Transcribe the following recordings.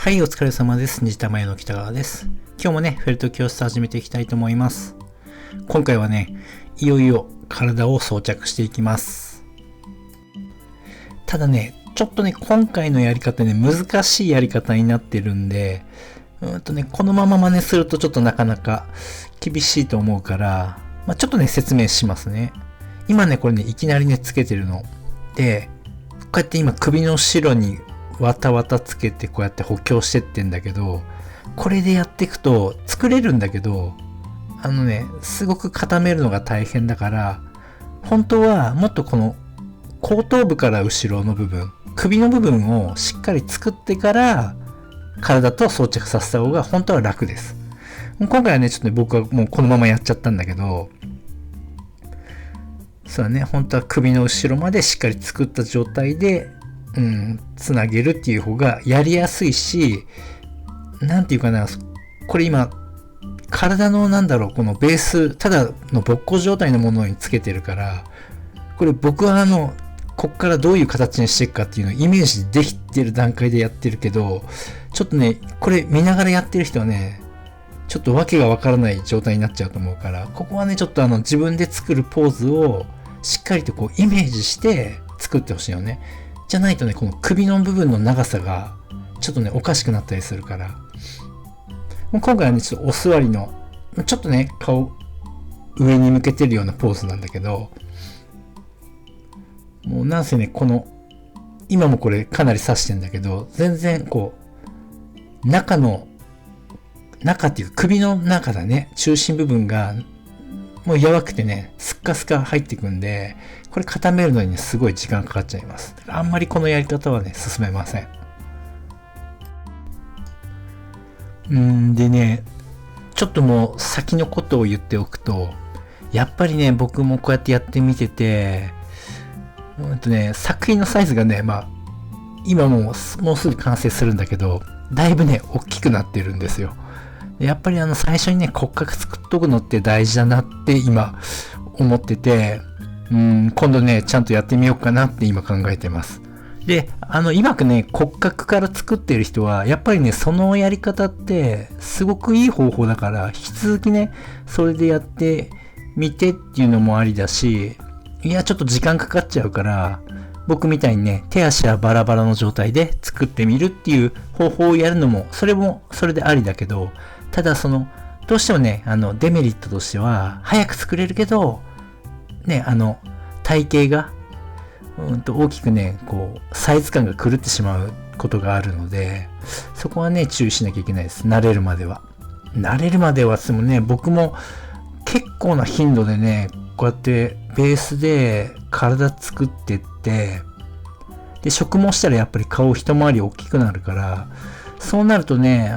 はい、お疲れ様です。虹玉屋の北川です。今日もね、フェルト教室始めていきたいと思います。今回はね、いよいよ体を装着していきます。ただね、ちょっとね、今回のやり方ね、難しいやり方になってるんで、このまま真似するとちょっとなかなか厳しいと思うから、ちょっとね、説明しますね。今ね、これね、いきなりね、つけてるの。で、こうやって今首の後ろにわたわたつけてこうやって補強してってんだけど、これでやっていくと作れるんだけど、すごく固めるのが大変だから、本当はもっとこの後頭部から後ろの部分、首の部分をしっかり作ってから体と装着させた方が本当は楽です。今回はね、ちょっとね、僕はもうこのままやっちゃったんだけど、そうだね、本当は首の後ろまでしっかり作った状態でつなげるっていう方がやりやすいし、なんていうかな、これ今、体のこのベース、ただの勃起状態のものにつけてるから、これ僕はこっからどういう形にしていくかっていうのをイメージできてる段階でやってるけど、ちょっとね、これ見ながらやってる人はね、ちょっとわけがわからない状態になっちゃうと思うから、ここはね、ちょっと自分で作るポーズをしっかりとこうイメージして作ってほしいよね。じゃないとね、この首の部分の長さがちょっとね、おかしくなったりするから。もう今回はね、ちょっとお座りの、ちょっとね、顔上に向けてるようなポーズなんだけど、もうなんせね、今もこれかなり刺してんだけど、全然こう、中っていうか首の中だね、中心部分がもうやばくてね、スッカスカ入っていくんで、これ固めるのにね、すごい時間かかっちゃいます。あんまりこのやり方はね、進めません。でね、ちょっともう先のことを言っておくと、やっぱりね、僕もこうやってやってみてて、作品のサイズがね、今もうすぐ完成するんだけど、だいぶね、大きくなってるんですよ。やっぱり最初にね、骨格作っとくのって大事だなって今思ってて、今度ね、ちゃんとやってみようかなって今考えてます。で、今ね、骨格から作ってる人は、やっぱりね、そのやり方ってすごくいい方法だから、引き続きね、それでやってみてっていうのもありだし、いや、ちょっと時間かかっちゃうから、僕みたいにね、手足はバラバラの状態で作ってみるっていう方法をやるのも、それでありだけど、ただどうしてもね、デメリットとしては、早く作れるけど、ね、体型が、大きくね、こう、サイズ感が狂ってしまうことがあるので、そこはね、注意しなきゃいけないです。慣れるまでは。でもね、僕も結構な頻度でね、こうやってベースで体作ってって、で、植毛したらやっぱり顔一回り大きくなるから、そうなるとね、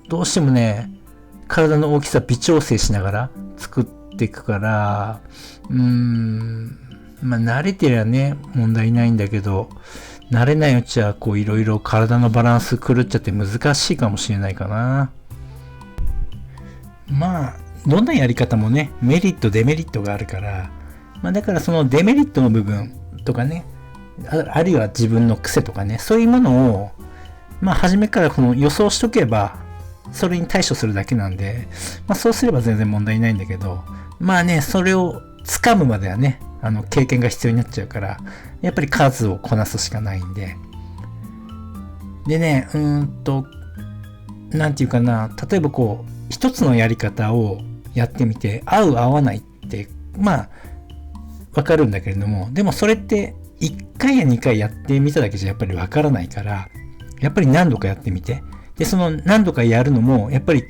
どうしてもね、体の大きさ微調整しながら作っていくから、慣れてりゃね、問題ないんだけど、慣れないうちはこういろいろ体のバランス狂っちゃって難しいかもしれないかな。どんなやり方もね、メリット、デメリットがあるから、だからそのデメリットの部分とかね、あるいは自分の癖とかね、そういうものを、初めからこの予想しとけば、それに対処するだけなんで、そうすれば全然問題ないんだけど、それを掴むまではね、経験が必要になっちゃうから、やっぱり数をこなすしかないんで。でね、なんていうかな、例えばこう、一つのやり方をやってみて、合う合わないって、わかるんだけれども、でもそれって、1回や2回やってみただけじゃやっぱりわからないから、やっぱり何度かやってみて、で、その何度かやるのも、やっぱり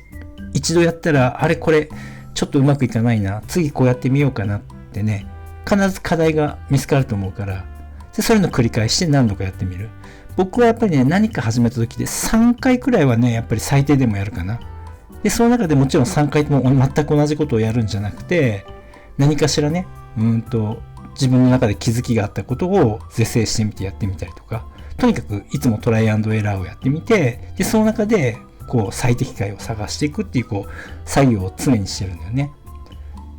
一度やったら、あれこれ、ちょっとうまくいかないな、次こうやってみようかなってね、必ず課題が見つかると思うから、で、そういうのを繰り返して何度かやってみる。僕はやっぱりね、何か始めた時で3回くらいはね、やっぱり最低でもやるかな。で、その中でもちろん3回とも全く同じことをやるんじゃなくて、何かしらね、自分の中で気づきがあったことを是正してみてやってみたりとか、とにかくいつもトライアンドエラーをやってみて、で、その中で、こう、最適解を探していくっていう、こう、作業を常にしてるんだよね。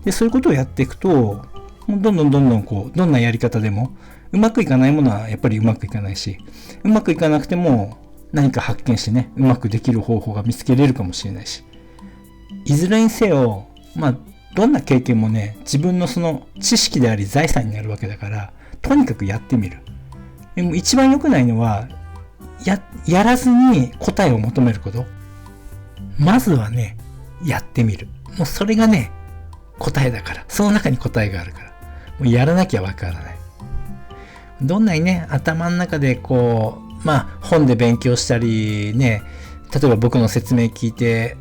で、そういうことをやっていくと、どんどんこう、どんなやり方でも、うまくいかないものはやっぱりうまくいかないし、うまくいかなくても、何か発見してね、うまくできる方法が見つけれるかもしれないし。いずれにせよ、どんな経験もね、自分のその知識であり財産になるわけだから、とにかくやってみる。でも一番良くないのは、やらずに答えを求めること。まずはね、やってみる。もうそれがね、答えだから。その中に答えがあるから。もうやらなきゃわからない。どんなにね、頭の中で本で勉強したりね、例えば僕の説明聞いて、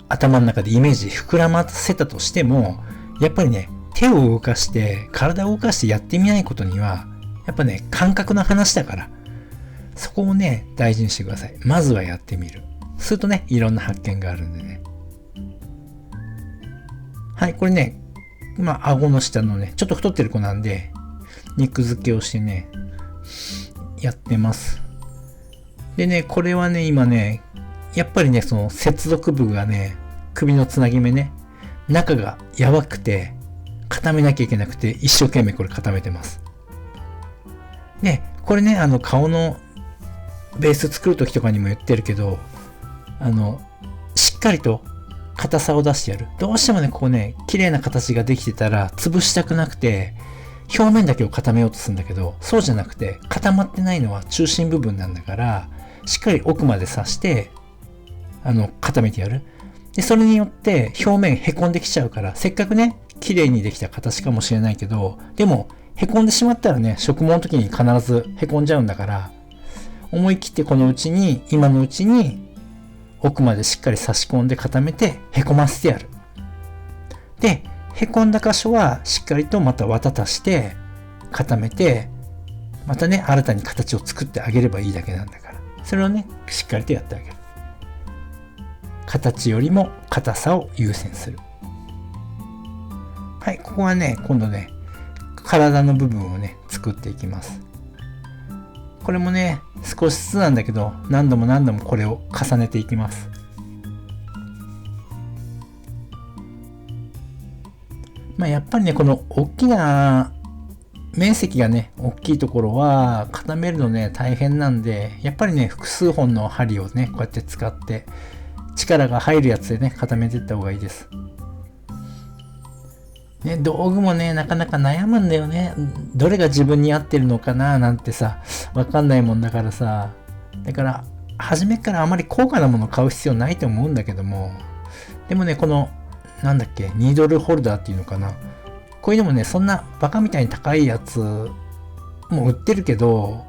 頭の中でイメージ膨らませたとしても、やっぱりね、手を動かして、体を動かしてやってみないことには、やっぱね、感覚の話だから、そこをね、大事にしてください。まずはやってみる。するとね、いろんな発見があるんでね。はい、これね、顎の下のね、ちょっと太ってる子なんで、肉付けをしてね、やってます。でね、これはね、今ね、やっぱりね、その接続部がね、首のつなぎ目ね、中がやばくて、固めなきゃいけなくて、一生懸命これ固めてます。で、これね、顔のベース作るときとかにも言ってるけど、しっかりと硬さを出してやる。どうしてもね、ここね、綺麗な形ができてたら、潰したくなくて、表面だけを固めようとするんだけど、そうじゃなくて、固まってないのは中心部分なんだから、しっかり奥まで刺して、固めてやる。で、それによって表面へこんできちゃうから、せっかくね、綺麗にできた形かもしれないけど、でも、へこんでしまったらね、植毛の時に必ずへこんじゃうんだから、思い切って今のうちに、奥までしっかり差し込んで固めて、へこませてやる。で、へこんだ箇所はしっかりとまた綿足して、固めて、またね、新たに形を作ってあげればいいだけなんだから。それをね、しっかりとやってあげる。形よりも硬さを優先する。はい、ここはね、今度ね、体の部分をね、作っていきます。これもね、少しずつなんだけど、何度もこれを重ねていきます。やっぱりね、この大きな面積がね、大きいところは固めるのね、大変なんで、やっぱりね、複数本の針をね、こうやって使って、力が入るやつでね、固めていった方がいいです。ね、道具もね、なかなか悩むんだよね。どれが自分に合ってるのかななんてさ、わかんないもんだからさ。だから、初めからあまり高価なものを買う必要ないと思うんだけども、でもね、この、ニードルホルダーっていうのかな。こういうのもね、そんなバカみたいに高いやつも売ってるけど、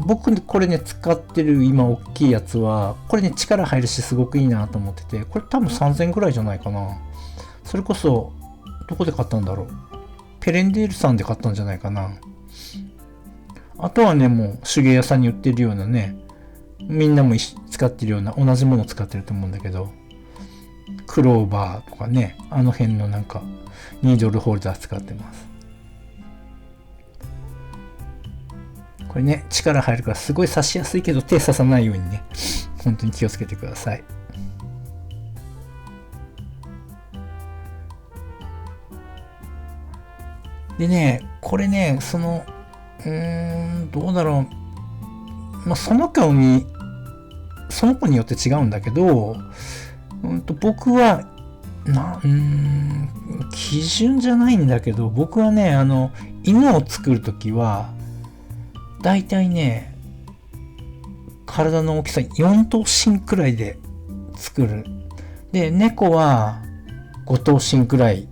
僕これね、使ってる今大きいやつは、これね、力入るしすごくいいなと思ってて、これ多分3000円くらいじゃないかな。それこそ、どこで買ったんだろう。ペレンデールさんで買ったんじゃないかな。あとはね、もう手芸屋さんに売ってるようなね、みんなも使ってるような同じものを使ってると思うんだけど、クローバーとかね、あの辺のニードルホルダー使ってます。これね、力入るからすごい刺しやすいけど手刺さないようにね、本当に気をつけてください。でね、これね、どうだろう。その子によって違うんだけど、僕は、基準じゃないんだけど、僕はね、犬を作るときは、だいたいね、体の大きさ4頭身くらいで作る。で、猫は5頭身くらい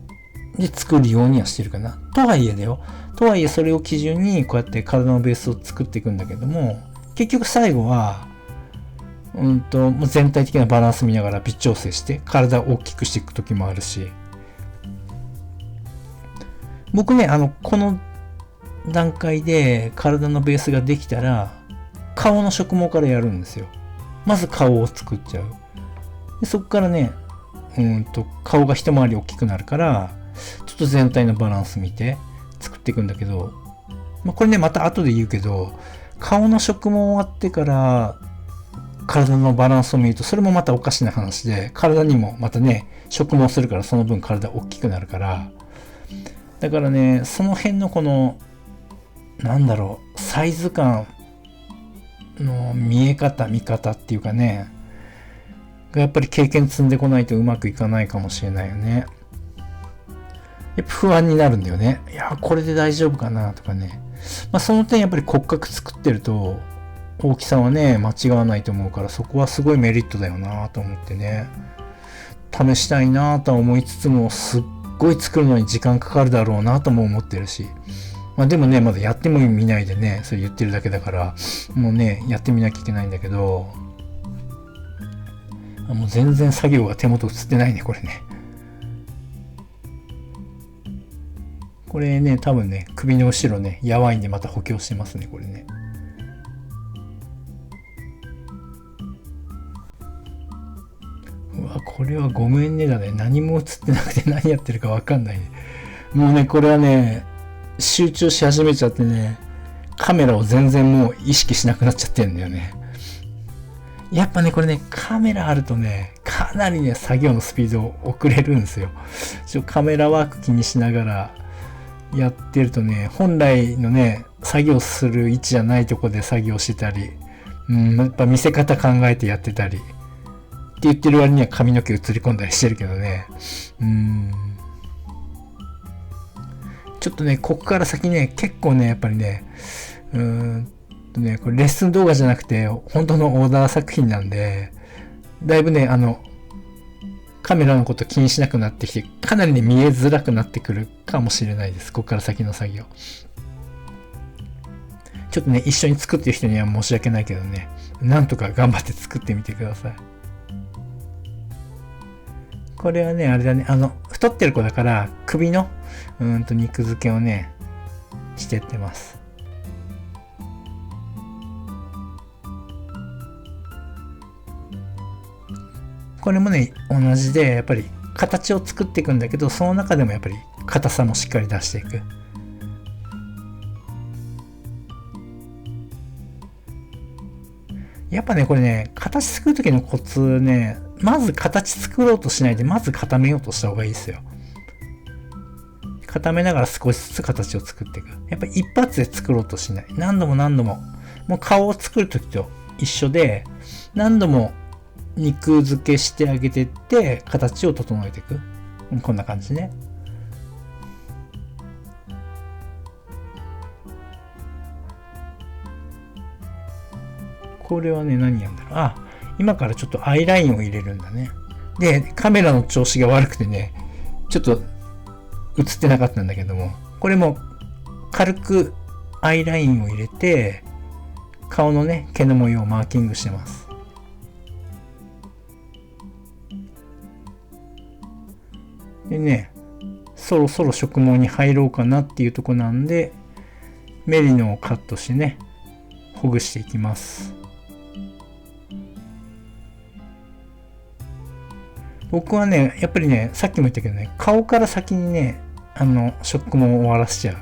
で作るようにはしてるかな。とはいえそれを基準にこうやって体のベースを作っていくんだけども、結局最後は、もう全体的なバランス見ながら微調整して体を大きくしていく時もあるし、僕ね、この段階で体のベースができたら、顔の植毛からやるんですよ。まず顔を作っちゃう。でそこからね、顔が一回り大きくなるから、ちょっと全体のバランス見て作っていくんだけど、これね、また後で言うけど、顔の植毛終わってから体のバランスを見ると、それもまたおかしな話で、体にもまたね、植毛するからその分体大きくなるから、だからね、その辺のこの、サイズ感の見え方、見方っていうかね、がやっぱり経験積んでこないとうまくいかないかもしれないよね。やっぱ不安になるんだよね。いや、これで大丈夫かなとかね。まあその点やっぱり骨格作ってると、大きさはね、間違わないと思うから、そこはすごいメリットだよなと思ってね。試したいなとは思いつつも、すっごい作るのに時間かかるだろうなとも思ってるし。まあでもね、まだやってもみないでね、それ言ってるだけだから、もうね、やってみなきゃいけないんだけど、もう全然作業が手元映ってないね、これね。これね、多分ね、首の後ろね、やばいんでまた補強してますね、これね。うわ、これはごめんねだね。何も映ってなくて何やってるかわかんないね。もうね、これはね、集中し始めちゃってね、カメラを全然もう意識しなくなっちゃってんだよね。やっぱね、これね、カメラあるとね、かなりね、作業のスピード遅れるんですよ。カメラワーク気にしながらやってるとね、本来のね、作業する位置じゃないとこで作業してたり、やっぱ見せ方考えてやってたり、って言ってる割には髪の毛映り込んだりしてるけどね。ちょっとね、ここから先ね、結構ね、やっぱりね、これレッスン動画じゃなくて、本当のオーダー作品なんで、だいぶね、カメラのこと気にしなくなってきて、かなりね、見えづらくなってくるかもしれないです。ここから先の作業。ちょっとね、一緒に作ってる人には申し訳ないけどね、なんとか頑張って作ってみてください。これはね、あれだね、太ってる子だから、首の、肉付けをね、してってます。これもね、同じで、やっぱり形を作っていくんだけど、その中でもやっぱり硬さもしっかり出していく。やっぱね、これね、形作るときのコツね、まず形作ろうとしないで、まず固めようとした方がいいですよ。固めながら少しずつ形を作っていく。やっぱり一発で作ろうとしない。何度も何度も。もう顔を作るときと一緒で、何度も肉付けしてあげてって、形を整えていく。こんな感じね。これはね、何やんだろう。あ、今からちょっとアイラインを入れるんだね。で、カメラの調子が悪くてね、ちょっと映ってなかったんだけども、これも軽くアイラインを入れて、顔のね、毛の模様をマーキングしてます。でね、そろそろ植毛に入ろうかなっていうとこなんで、メリノをカットしてね、ほぐしていきます。僕はね、やっぱりね、さっきも言ったけどね、顔から先にね、植毛を終わらせちゃ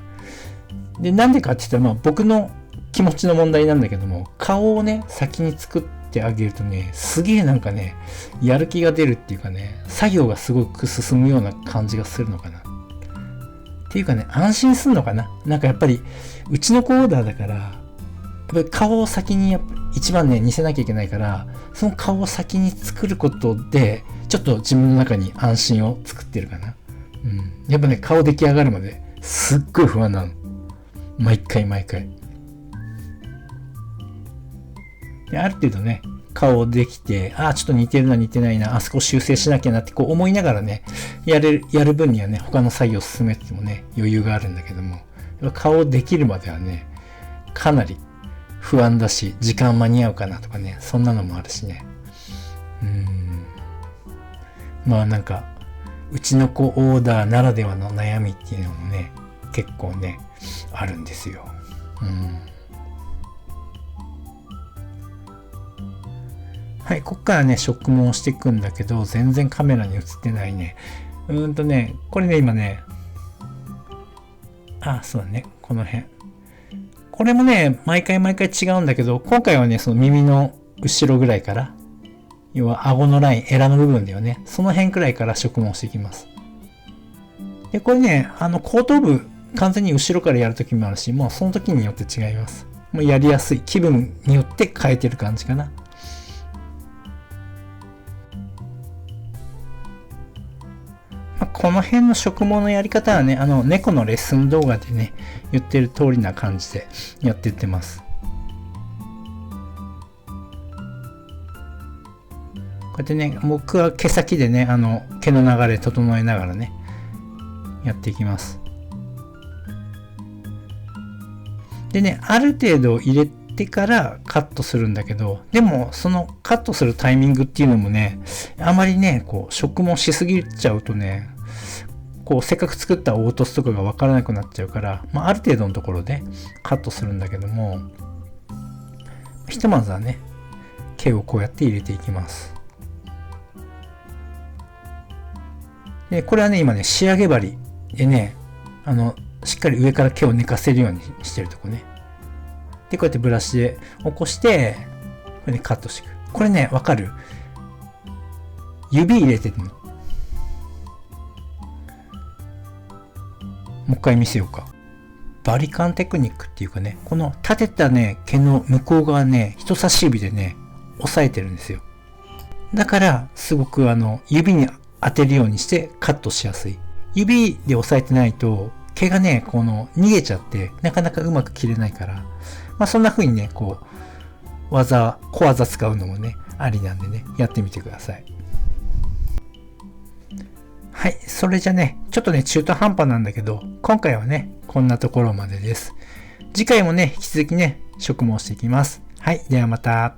う。で、なんでかって言ったら、まあ僕の気持ちの問題なんだけども、顔をね、先に作ってあげるとね、すげえなんかね、やる気が出るっていうかね、作業がすごく進むような感じがするのかな。っていうかね、安心するのかな。なんかやっぱり、うちの子オーダーだから、やっぱり顔を先に一番ね、似せなきゃいけないから、その顔を先に作ることで、ちょっと自分の中に安心を作ってるかな。やっぱね、顔出来上がるまですっごい不安なの。毎回。で、ある程度ね、顔できて、ちょっと似てるな似てないな、あそこ修正しなきゃなってこう思いながらね、やる分にはね、他の作業を進めてもね、余裕があるんだけども、やっぱ顔できるまではね、かなり不安だし、時間間に合うかなとかね、そんなのもあるしね。まあなんか、うちの子オーダーならではの悩みっていうのもね、結構ね、あるんですよ。はい、こっからね、植毛していくんだけど、全然カメラに映ってないね。これね、今ね、そうだね、この辺。これもね、毎回違うんだけど、今回はね、その耳の後ろぐらいから、要は顎のライン、エラの部分だよね。その辺くらいから植毛していきます。で、これね、後頭部、完全に後ろからやるときもあるし、もうその時によって違います。もうやりやすい。気分によって変えてる感じかな。この辺の植毛のやり方はね、猫のレッスン動画でね、言ってる通りな感じでやってってます。こうやってね、僕は毛先でね、毛の流れ整えながらね、やっていきます。でね、ある程度入れてからカットするんだけど、でもそのカットするタイミングっていうのもね、あまりね、こう植毛しすぎちゃうとね、こうせっかく作った凹凸とかがわからなくなっちゃうから、ある程度のところでカットするんだけども、ひとまずはね、毛をこうやって入れていきます。で、これはね、今ね、仕上げ針でね、しっかり上から毛を寝かせるようにしてるとこね。で、こうやってブラシで起こして、これでカットしていく。これね、わかる？指入れてるの。もう一回見せようか。バリカンテクニックっていうかね、この立てたね、毛の向こう側ね、人差し指でね、押さえてるんですよ。だから、すごく指に当てるようにしてカットしやすい。指で押さえてないと、毛がね、逃げちゃって、なかなかうまく切れないから、そんな風にね、小技使うのもね、ありなんでね、やってみてください。はい。それじゃね、ちょっとね、中途半端なんだけど、今回はね、こんなところまでです。次回もね、引き続きね、植毛していきます。はい。ではまた。